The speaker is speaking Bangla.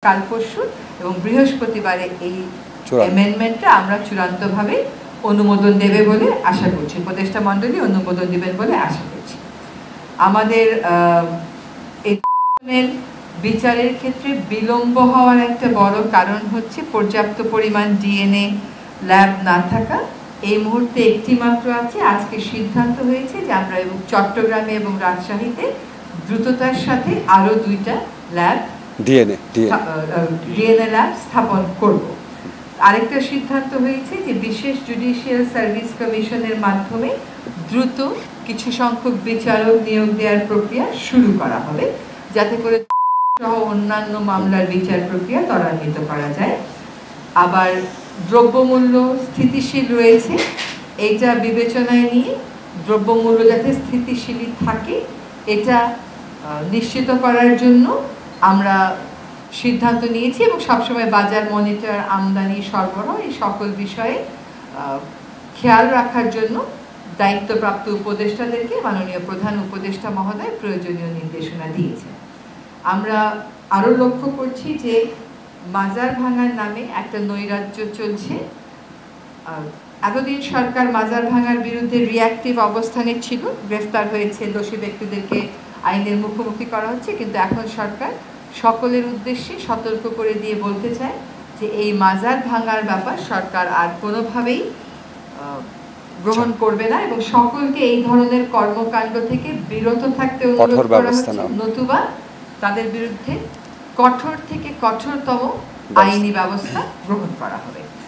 কাল পরশু এবং বৃহস্পতিবারে এই অ্যামেন্ডমেন্টটা আমরা চূড়ান্তভাবে অনুমোদন দেবে বলে আশা করছি, উপদেষ্টা মণ্ডলী অনুমোদন দিবেন বলে আশা করছি। আমাদের এই বিচারের ক্ষেত্রে বিলম্ব হওয়ার একটা বড় কারণ হচ্ছে পর্যাপ্ত পরিমাণ ডিএনএ ল্যাব না থাকা। এই মুহূর্তে একটি মাত্র আছে। আজকে সিদ্ধান্ত হয়েছে যে আমরা চট্টগ্রামে এবং রাজশাহীতে দ্রুততার সাথে আরো 2টা ল্যাব ডিএনএ ল্যাব স্থাপন করব। আরেকটা সিদ্ধান্ত হয়েছে যে বিশেষ জুডিশিয়াল সার্ভিস কমিশনের মাধ্যমে দ্রুত কিছু সংখ্যক বিচারক নিয়োগ দেওয়ার প্রক্রিয়া শুরু করা হবে, যাতে করে সহ অন্যান্য মামলার বিচার প্রক্রিয়া ত্বরান্বিত করা যায়। আবার দ্রব্যমূল্য স্থিতিশীল রয়েছে, এইটা বিবেচনায় নিয়ে দ্রব্যমূল্য যাতে স্থিতিশীল থাকে এটা নিশ্চিত করার জন্য আমরা সিদ্ধান্ত নিয়েছি এবং সবসময় বাজার মনিটর, আমদানি, সরবরাহ এই সকল বিষয়ে খেয়াল রাখার জন্য দায়িত্বপ্রাপ্ত উপদেষ্টাদেরকে মাননীয় প্রধান উপদেষ্টা মহোদয় প্রয়োজনীয় নির্দেশনা দিয়েছেন। আমরা আরও লক্ষ্য করছি যে মাজার ভাঙার নামে একটা নৈরাজ্য চলছে। এতদিন সরকার মাজার ভাঙার বিরুদ্ধে রিঅ্যাক্টিভ অবস্থানে ছিল, গ্রেফতার হয়েছে, দোষী ব্যক্তিদেরকে আইনের মুখোমুখি করা হচ্ছে, কিন্তু এখন সরকার সকলের উদ্দেশ্যে সতর্ক করে দিয়ে বলতে চায় যে এই মাজার ভাঙার ব্যাপার সরকার আর কোনোভাবেই গ্রহণ করবে না এবং সকলকে এই ধরনের কর্মকাণ্ড থেকে বিরত থাকতে অনুরোধ করা হচ্ছে, নতুবা তাদের বিরুদ্ধে কঠোর থেকে কঠোরতম আইনি ব্যবস্থা গ্রহণ করা হবে।